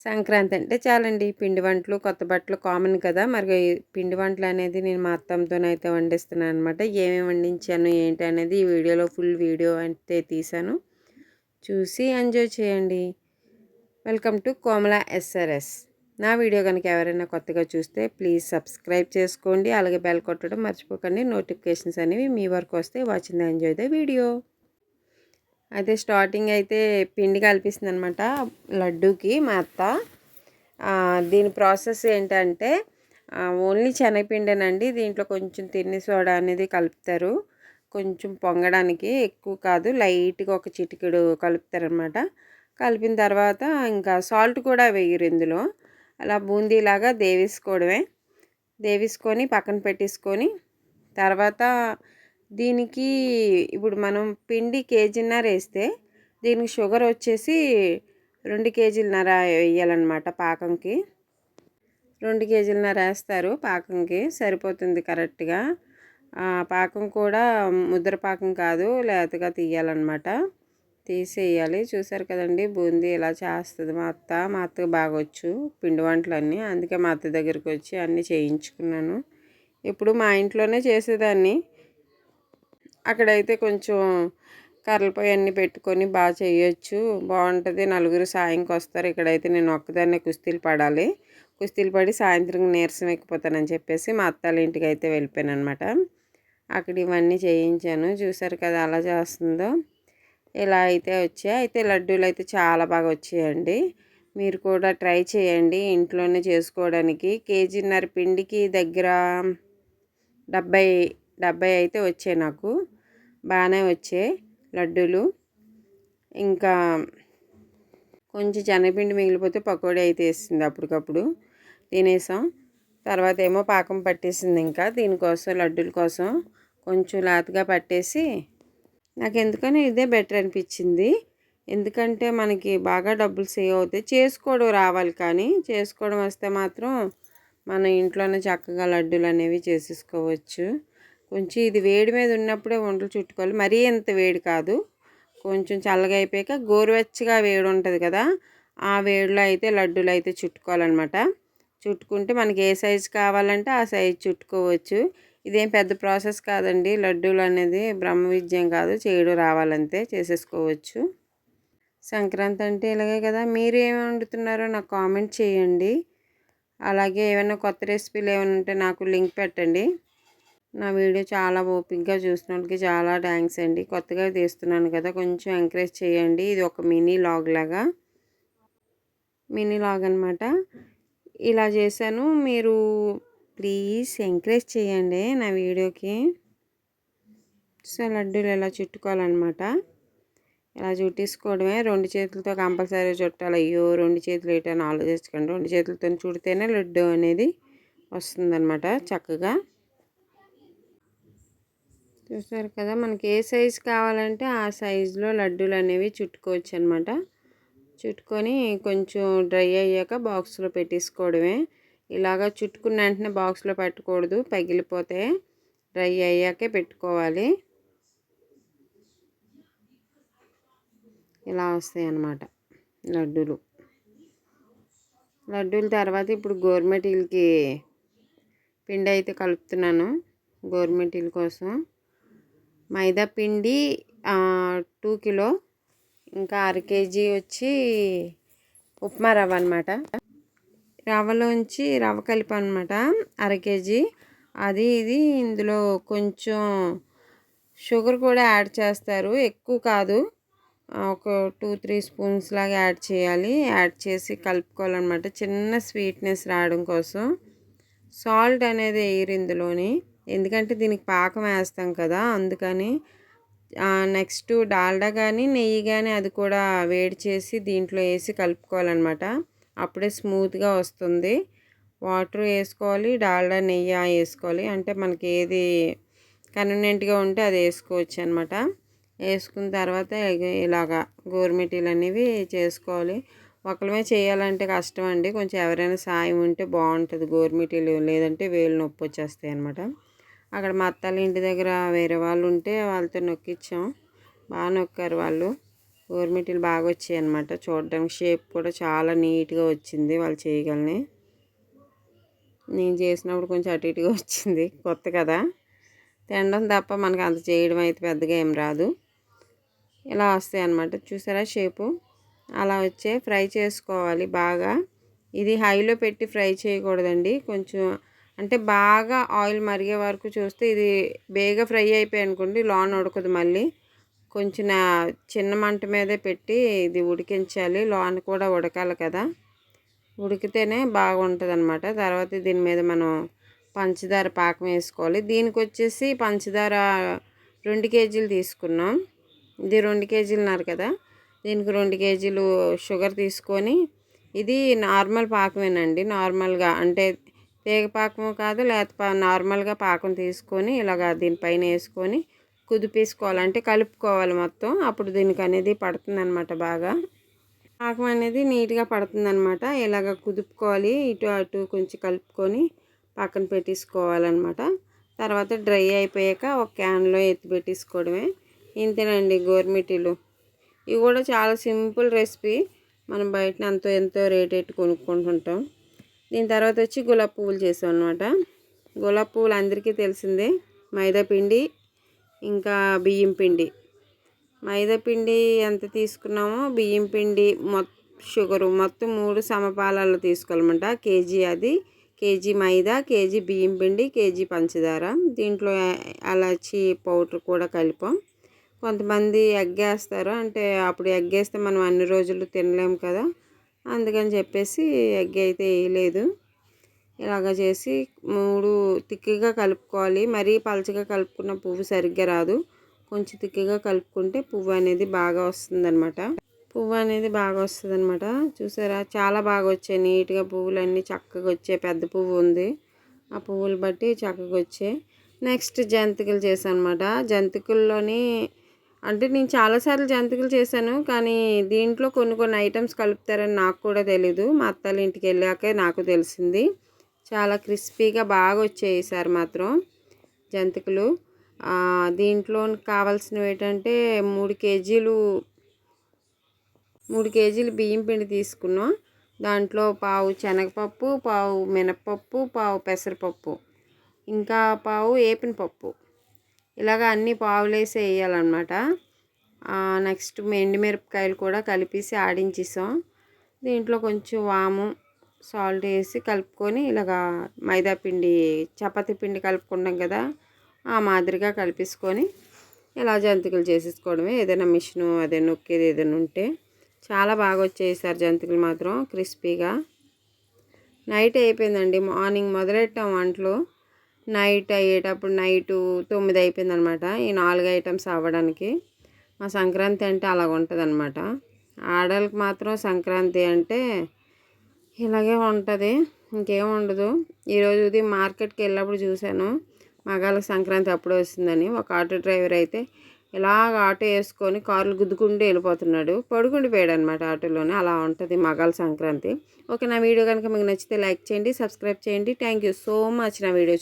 సంక్రాంతి అంటే చాలండి పిండి వంటలు, కొత్త బట్టలు కామన్ కదా! మరి పిండి వంటలనేది నేను మా అత్తమ్మతోనైతే వండిస్తున్నాననమాట. ఏమేమి వండించాను, ఏంటి అనేది ఈ వీడియోలో ఫుల్ వీడియో అయితే తీశాను. చూసి ఎంజాయ్ చేయండి. Welcome to Komala SRS. నా వీడియో కనుక ఎవరైనా కొత్తగా చూస్తే ప్లీజ్ సబ్స్క్రైబ్ చేసుకోండి. అలాగే బెల్ కొట్టడం మర్చిపోకండి. నోటిఫికేషన్స్ అనేవి మీ వరకు వస్తాయి. Watching enjoy the video. అయితే స్టార్టింగ్ అయితే పిండి కలిపిస్తుందనమాట లడ్డూకి మా అత్త. దీని ప్రాసెస్ ఏంటంటే ఓన్లీ శనగపిండేనండి. దీంట్లో కొంచెం తిన్ని సోడా అనేది కలుపుతారు. కొంచెం పొంగడానికి, ఎక్కువ కాదు, లైట్గా ఒక చిటికెడు కలుపుతారనమాట. కలిపిన తర్వాత ఇంకా సాల్ట్ కూడా వేయరు ఇందులో. అలా బూందీలాగా దేవేసుకోవడమే. దేవేసుకొని పక్కన పెట్టేసుకొని తర్వాత దీనికి ఇప్పుడు మనం పిండి కేజీన్నర వేస్తే దీనికి షుగర్ వచ్చేసి 2 కేజీలన్నర వేయాలన్నమాట పాకంకి. 2 కేజీలన్నర వేస్తారు పాకంకి, సరిపోతుంది కరెక్ట్గా. పాకం కూడా ముద్ర పాకం కాదు, లేతగా తీయాలన్నమాట. తీసేయాలి. చూసారు కదండి, బూందీ ఇలా చేస్తుంది మా అత్త. మా అత్తకు బాగా వచ్చు పిండి వంటలన్నీ, అందుకే మా అత్త దగ్గరికి వచ్చి అన్నీ చేయించుకున్నాను. ఇప్పుడు మా ఇంట్లోనే చేసేదాన్ని. అక్కడైతే కొంచెం కర్రల పొయ్యి అన్నీ పెట్టుకొని బాగా చేయొచ్చు, బాగుంటుంది. నలుగురు సాయంకి వస్తారు. ఇక్కడైతే నేను ఒక్కదాన్నే కుస్తీలు పడాలి. కుస్తీలు పడి సాయంత్రం నీరసం ఎక్కిపోతానని చెప్పేసి మా అత్తాల ఇంటికి అయితే వెళ్ళిపోయాను అనమాట. అక్కడ ఇవన్నీ చేయించాను. చూసారు కదా అలా చేస్తుందో. ఇలా అయితే వచ్చాయి. అయితే లడ్డూలు అయితే చాలా బాగా వచ్చాయండి. మీరు కూడా ట్రై చేయండి ఇంట్లోనే చేసుకోవడానికి. కేజీన్నర పిండికి దగ్గర 70 అయితే వచ్చాయి నాకు. బాగానే వచ్చాయి లడ్డూలు. ఇంకా కొంచెం శనగపిండి మిగిలిపోతే పకోడీ అయితే వేసింది, అప్పటికప్పుడు తినేసాం. తర్వాత ఏమో పాకం పట్టేసింది. ఇంకా దీనికోసం లడ్డూల కోసం కొంచెం లేతగా పట్టేసి, నాకు ఎందుకని ఇదే బెటర్ అనిపించింది. ఎందుకంటే మనకి బాగా డబ్బులు సేవ్ అవుతాయి. చేసుకోవడం రావాలి, కానీ చేసుకోవడం వస్తే మాత్రం మన ఇంట్లోనే చక్కగా లడ్డూలు అనేవి చేసేసుకోవచ్చు. కొంచెం ఇది వేడి మీద ఉన్నప్పుడే వంటలు చుట్టుకోవాలి. మరీ ఎంత వేడి కాదు, కొంచెం చల్లగా అయిపోయాక గోరువెచ్చగా వేడి ఉంటుంది కదా, ఆ వేడిలో అయితే లడ్డూలు అయితే చుట్టుకోవాలన్నమాట. చుట్టుకుంటే మనకి ఏ సైజు కావాలంటే ఆ సైజు చుట్టుకోవచ్చు. ఇదేం పెద్ద ప్రాసెస్ కాదండి. లడ్డూలు అనేది బ్రహ్మ విద్యం కాదు, చేయడం రావాలంతే చేసేసుకోవచ్చు. సంక్రాంతి అంటే ఇలాగే కదా. మీరు ఏమి వండుతున్నారో నాకు కామెంట్ చేయండి. అలాగే ఏమైనా కొత్త రెసిపీలు ఏమైనా ఉంటే నాకు లింక్ పెట్టండి. నా వీడియో చాలా ఓపికగా చూసినందుకు చాలా థ్యాంక్స్ అండి. కొత్తగా తీస్తున్నాను కదా, కొంచెం ఎంకరేజ్ చేయండి. ఇది ఒక మినీ లాగ్ అనమాట. ఇలా చేశాను. మీరు ప్లీజ్ ఎంకరేజ్ చేయండి నా వీడియోకి. సో లడ్డూలు ఇలా చుట్టుకోవాలన్నమాట. ఇలా చుట్టేసుకోవడమే. 2 చేతులతో కంపల్సరీ చుట్టాలి. అయ్యో 2 చేతులు ఏంటని ఆలోచించకండి. 2 చేతులతో చుడితేనే లడ్డు అనేది వస్తుందన్నమాట చక్కగా. చూసారు కదా, మనకి ఏ సైజు కావాలంటే ఆ సైజులో లడ్డూలు అనేవి చుట్టుకోవచ్చు అనమాట. చుట్టుకొని కొంచెం డ్రై అయ్యాక బాక్స్లో పెట్టేసుకోవడమే. ఇలాగా చుట్టుకున్న వెంటనే బాక్స్లో పెట్టకూడదు, పగిలిపోతే. డ్రై అయ్యాకే పెట్టుకోవాలి. ఇలా వస్తాయి అన్నమాట లడ్డూలు. లడ్డూల తర్వాత ఇప్పుడు గోర్మెటీలకి పిండి అయితే కలుపుతున్నాను. గోర్మెటీల కోసం మైదా పిండి 2 కిలో, ఇంకా 1/2 కేజీ వచ్చి ఉప్మా రవ్వ అనమాట. రవ్వలోంచి రవ్వ కలిపి అనమాట 1/2 కేజీ. అది ఇది ఇందులో కొంచెం షుగర్ కూడా యాడ్ చేస్తారు, ఎక్కువ కాదు, ఒక 2-3 స్పూన్స్ లాగా యాడ్ చేయాలి. యాడ్ చేసి కలుపుకోవాలన్నమాట చిన్న స్వీట్నెస్ రావడం కోసం. సాల్ట్ అనేది వేయరు ఇందులోని, ఎందుకంటే దీనికి పాకం వేస్తాం కదా, అందుకని. నెక్స్ట్ డాల్డా కానీ నెయ్యి కానీ అది కూడా వేడి చేసి దీంట్లో వేసి కలుపుకోవాలన్నమాట. అప్పుడే స్మూత్గా వస్తుంది. వాటర్ వేసుకోవాలి, డాల్డా నెయ్యి వేసుకోవాలి. అంటే మనకి ఏది కన్వీనియంట్గా ఉంటే అది వేసుకోవచ్చు అనమాట. వేసుకున్న తర్వాత ఇలాగా గోరుమిటీలు అనేవి చేసుకోవాలి. ఒకళ్ళమే చేయాలంటే కష్టం అండి. కొంచెం ఎవరైనా సాయం ఉంటే బాగుంటుంది గోరుమిటీలు, లేదంటే వేలు నొప్పి వచ్చేస్తాయి అనమాట. అక్కడ మా అత్తాల ఇంటి దగ్గర వేరే వాళ్ళు ఉంటే వాళ్ళతో నొక్కించాం. బాగా నొక్కారు వాళ్ళు. గోరుమిటీలు బాగా వచ్చాయి అన్నమాట. చూడడానికి షేప్ కూడా చాలా నీట్గా వచ్చింది వాళ్ళు చేయగలని. నేను చేసినప్పుడు కొంచెం అటు ఇటుగా వచ్చింది, కొత్త కదా, తినడం తప్ప మనకు అంత చేయడం అయితే పెద్దగా ఏం రాదు. ఇలా వస్తాయి అన్నమాట. చూసారా షేపు అలా వచ్చే ఫ్రై చేసుకోవాలి బాగా. ఇది హైలో పెట్టి ఫ్రై చేయకూడదండి, కొంచెం అంటే బాగా ఆయిల్ మరిగే వరకు చూస్తే ఇది బేగా ఫ్రై అయిపోయి అనుకోండి లోన ఉడకదు. మళ్ళీ కొంచెం చిన్న మంట మీదే పెట్టి ఇది ఉడికించాలి, లోన కూడా ఉడకాలి కదా, ఉడికితేనే బాగుంటుంది అన్నమాట. తర్వాత దీని మీద మనం పంచదార పాకం వేసుకోవాలి. దీనికి వచ్చేసి పంచదార 2 కేజీలు తీసుకున్నాం. ఇది 2 కేజీలున్నారు కదా, దీనికి 2 కేజీలు షుగర్ తీసుకొని, ఇది నార్మల్ పాకమేనండి. నార్మల్గా అంటే తీగ పాకము కాదు, లేకపోతే నార్మల్గా పాకం తీసుకొని ఇలాగ దీనిపైన వేసుకొని కుదిపేసుకోవాలి, అంటే కలుపుకోవాలి మొత్తం. అప్పుడు దీనికి అనేది పడుతుంది అనమాట, బాగా పాకం అనేది నీట్గా పడుతుంది అనమాట. ఇలాగ కుదుపుకోవాలి, ఇటు అటు కొంచెం కలుపుకొని పక్కన పెట్టేసుకోవాలన్నమాట. తర్వాత డ్రై అయిపోయాక ఒక క్యాన్లో ఎత్తి పెట్టేసుకోవడమే. ఇంతేనండి గోరుమిటీలు. ఇవి కూడా చాలా సింపుల్ రెసిపీ, మనం బయట ఎంతో రేట్ ఎట్టు కొనుక్కుంటుంటాం. దీని తర్వాత వచ్చి గులాబీ పువ్వులు చేసాం అనమాట. గులాబీ పువ్వులు అందరికీ తెలిసిందే, మైదా పిండి ఇంకా బియ్యం పిండి. మైదా పిండి ఎంత తీసుకున్నామో బియ్యం పిండి షుగరు మొత్తం 3 సమపాలలో తీసుకోవాలన్నమాట. కేజీ అది, కేజీ మైదా, కేజీ బియ్యం పిండి, కేజీ పంచదార. దీంట్లో ఎలాచి పౌడర్ కూడా కలిపాం. కొంతమంది ఎగ్ వేస్తారు, అంటే అప్పుడు ఎగ్ వేస్తే మనం అన్ని రోజులు తినలేము కదా, అందుకని చెప్పేసి ఎగ్ అయితే వేయలేదు. ఇలాగ చేసి 3 తిక్కుగా కలుపుకోవాలి. మరీ పలచగా కలుపుకున్న పువ్వు సరిగ్గా రాదు, కొంచెం తిక్కుగా కలుపుకుంటే పువ్వు అనేది బాగా వస్తుందన్నమాట. చూసారా చాలా బాగా వచ్చాయి నీట్గా, పువ్వులన్నీ చక్కగా వచ్చాయి. పెద్ద పువ్వు ఉంది, ఆ పువ్వులు బట్టి చక్కగా వచ్చాయి. నెక్స్ట్ జంతికలు చేశాను అనమాట. జంతికల్లోని అంటే నేను చాలాసార్లు జంతికలు చేశాను, కానీ దీంట్లో కొన్ని ఐటమ్స్ కలుపుతారని నాకు కూడా తెలీదు. మా అత్తల ఇంటికి వెళ్ళాకే నాకు తెలిసింది. చాలా క్రిస్పీగా బాగా వచ్చాయి ఈసారి మాత్రం జంతికలు. దీంట్లో కావాల్సినవి ఏంటంటే 3 కేజీలు బియ్యం పిండి తీసుకున్నాం. దాంట్లో పావు శనగపప్పు, పావు మినపప్పు, పావు పెసరపప్పు, ఇంకా పావు ఏపిన పప్పు, ఇలాగ అన్ని పావులేసి వేయాలన్నమాట. నెక్స్ట్ ఎండుమిరపకాయలు కూడా కలిపేసి ఆడించేసాం. దీంట్లో కొంచెం వాము, సాల్ట్ వేసి కలుపుకొని ఇలాగా మైదా పిండి, చపాతీ పిండి కలుపుకుంటాం కదా, ఆ మాదిరిగా కలిపేసుకొని ఇలా జంతికలు చేసేసుకోవడమే. ఏదైనా మిషను అదే నొక్కేది ఏదైనా ఉంటే. చాలా బాగా వచ్చేసారు జంతికలు మాత్రం క్రిస్పీగా. నైట్ అయిపోయిందండి, మార్నింగ్ మొదలెట్టాం వంటలు, నైట్ అయ్యేటప్పుడు నైటు 9 అయిపోయింది అనమాట. ఈ 4 ఐటమ్స్ అవ్వడానికి. మా సంక్రాంతి అంటే అలాగ ఉంటుంది అనమాట. ఆడవాళ్ళకి మాత్రం సంక్రాంతి అంటే ఇలాగే ఉంటుంది, ఇంకేం ఉండదు. ఈరోజు ఉదయం మార్కెట్కి వెళ్ళినప్పుడు చూశాను, మగాళ్ళకి సంక్రాంతి అప్పుడే వస్తుందని. ఒక ఆటో డ్రైవర్ అయితే ఇలాగ ఆటో వేసుకొని కార్లు గుద్దుకుంటూ వెళ్ళిపోతున్నాడు, పడుకుండిపోయాడు అనమాట ఆటోలోనే. అలా ఉంటుంది మగాళ్ళ సంక్రాంతి. ఓకే, నా వీడియో కనుక మీకు నచ్చితే లైక్ చేయండి, సబ్స్క్రైబ్ చేయండి. థ్యాంక్ యూ సో మచ్ నా వీడియో